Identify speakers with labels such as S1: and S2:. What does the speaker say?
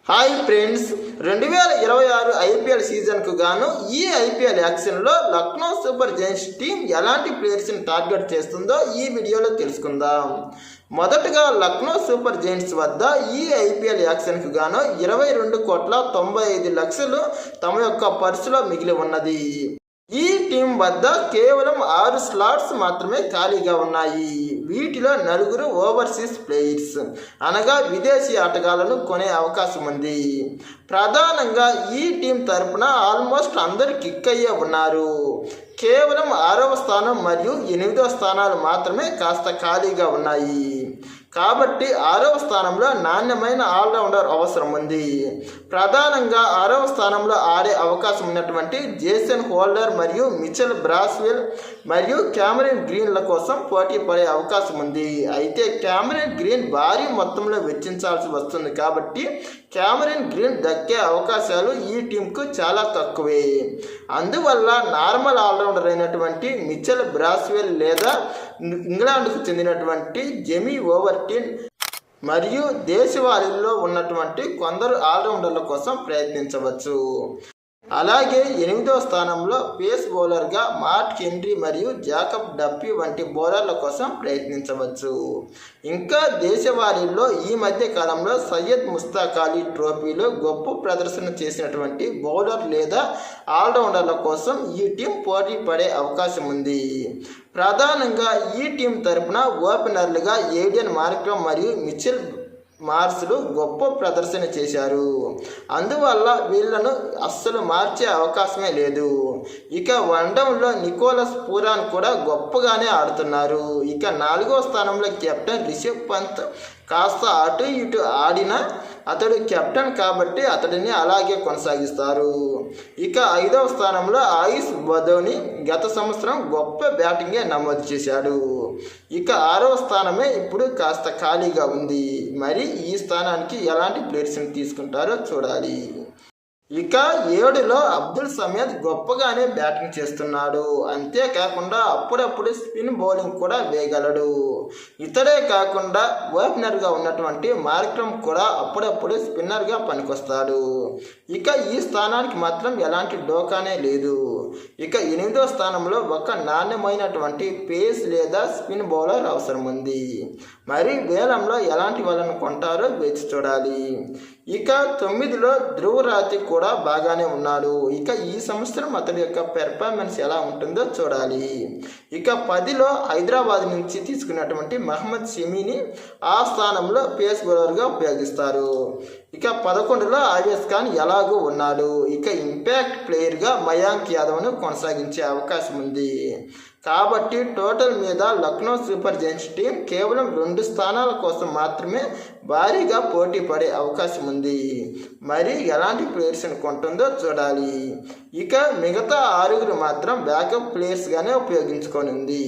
S1: Hi friends, 2026 IPL సీజన్కు గాను ఈ ఐపీఎల్ యాక్షన్లో లక్నో సూపర్ జైంట్స్ టీం ఎలాంటి ప్లేయర్స్ని టార్గెట్ చేస్తుందో ఈ వీడియోలో తెలుసుకుందాం. మొదటగా లక్నో సూపర్ జైంట్స్ వద్ద ఈ ఐపీఎల్ యాక్షన్కు గాను 22,95,00,000 తమ యొక్క పర్సులో మిగిలి ఉన్నది. ఈ టీం వద్ద కేవలం 6 స్లాట్స్ మాత్రమే ఖాళీగా ఉన్నాయి. వీటిలో 4 ఓవర్సీస్ ప్లేయర్స్ అనగా విదేశీ ఆటగాళ్లను కొనే అవకాశం ఉంది. ప్రధానంగా ఈ టీం తరపున ఆల్మోస్ట్ అందరూ కిక్ అయ్యే ఉన్నారు. కేవలం 6వ స్థానం మరియు 8వ స్థానాలు మాత్రమే కాస్త ఖాళీగా ఉన్నాయి. కాబట్టి 6వ స్థానంలో నాణ్యమైన ఆల్రౌండర్ అవసరం ఉంది. ప్రధానంగా 6వ స్థానంలో ఆడే అవకాశం ఉన్నటువంటి జేసన్ హోల్డర్ మరియు మిచెల్ బ్రాస్వెల్ మరియు క్యామరన్ గ్రీన్ల కోసం పోటీ పడే అవకాశం ఉంది. అయితే క్యామరన్ గ్రీన్ భారీ మొత్తంలో వెచ్చించాల్సి వస్తుంది కాబట్టి క్యామరన్ గ్రీన్ దక్కే అవకాశాలు ఈ టీంకు చాలా తక్కువే. అందువల్ల నార్మల్ ఆల్రౌండర్ అయినటువంటి మిచెల్ బ్రాస్వెల్ లేదా ఇంగ్లాండ్కు చెందినటువంటి జెమీ ఓవర్టీన్ మరియు దేశవాళీల్లో ఉన్నటువంటి కొందరు ఆల్రౌండర్ల కోసం ప్రయత్నించవచ్చు. అలాగే 8వ స్థానంలో పేస్ బౌలర్గా మార్క్ హెన్రీ మరియు జాకబ్ డప్పీ వంటి బౌలర్ల కోసం ప్రయత్నించవచ్చు. ఇంకా దేశవాళీల్లో ఈ మధ్య కాలంలో సయ్యద్ ముస్తాక్ అలీ ట్రోఫీలో గొప్ప ప్రదర్శన చేసినటువంటి బౌలర్ లేదా ఆల్రౌండర్ల కోసం ఈ టీం పోటీ పడే అవకాశం ఉంది. ప్రధానంగా ఈ టీం తరపున ఓపెనర్లుగా ఏడియన్ మార్క్రమ్ మరియు మిచెల్ మార్స్లు గొప్ప ప్రదర్శన చేశారు. అందువల్ల వీళ్లను అస్సలు మార్చే అవకాశమే లేదు. ఇక వన్డౌన్లో నికోలస్ పూరాన్ కూడా గొప్పగానే ఆడుతున్నారు. ఇక 4వ స్థానంలో కెప్టెన్ రిషబ్ పంత్ కాస్త అటు ఇటు ఆడినా అతడు కెప్టెన్ కాబట్టి అతడిని అలాగే కొనసాగిస్తారు. ఇక 5వ స్థానంలో ఆయుష్ బదోని గత సంవత్సరం గొప్ప బ్యాటింగే నమోదు చేశాడు. ఇక 6వ స్థానమే ఇప్పుడు కాస్త ఖాళీగా ఉంది. మరి ఈ స్థానానికి ఎలాంటి ప్లేయర్స్ని తీసుకుంటారో చూడాలి. ఇక 7లో అబ్దుల్ సమద్ గొప్పగానే బ్యాటింగ్ చేస్తున్నాడు. అంతేకాకుండా అప్పుడప్పుడు స్పిన్ బౌలింగ్ కూడా వేయగలడు. ఇతడే కాకుండా ఓపెనర్గా ఉన్నటువంటి మార్క్రమ్ కూడా అప్పుడప్పుడు స్పిన్నర్గా పనికొస్తాడు. ఇక ఈ స్థానానికి మాత్రం ఎలాంటి డోకానే లేదు. ఇక 8వ స్థానంలో ఒక నాణ్యమైనటువంటి పేస్ లేదా స్పిన్ బౌలర్ అవసరం ఉంది. మరి వేలంలో ఎలాంటి వాళ్ళను కొంటారో వేచి చూడాలి. ఇక 9లో ధ్రువ రాతి కూడా బాగానే ఉన్నాడు. ఇక ఈ సంవత్సరం అతడి యొక్క పెర్ఫార్మెన్స్ ఎలా ఉంటుందో చూడాలి. ఇక 10లో హైదరాబాద్ నుంచి తీసుకున్నటువంటి మహమ్మద్ షమీని ఆ స్థానంలో పేస్ బౌలర్గా ఉపయోగిస్తారు. ఇక 11లో ఆవేస్ ఖాన్ ఎలాగూ ఉన్నాడు. ఇక ఇంపాక్ట్ ప్లేయర్గా మయాంక్ యాదవ్ను కొనసాగించే అవకాశం ఉంది. కాబట్టి టోటల్ మీద లక్నో సూపర్ జైంట్స్ టీం కేవలం 2 స్థానాల కోసం మాత్రమే భారీగా పోటీ పడే అవకాశం ఉంది. మరి ఎలాంటి ప్లేయర్స్ని కొంటుందో చూడాలి. ఇక మిగతా 6 మాత్రం బ్యాకప్ ప్లేయర్స్గానే ఉపయోగించుకొని ఉంది.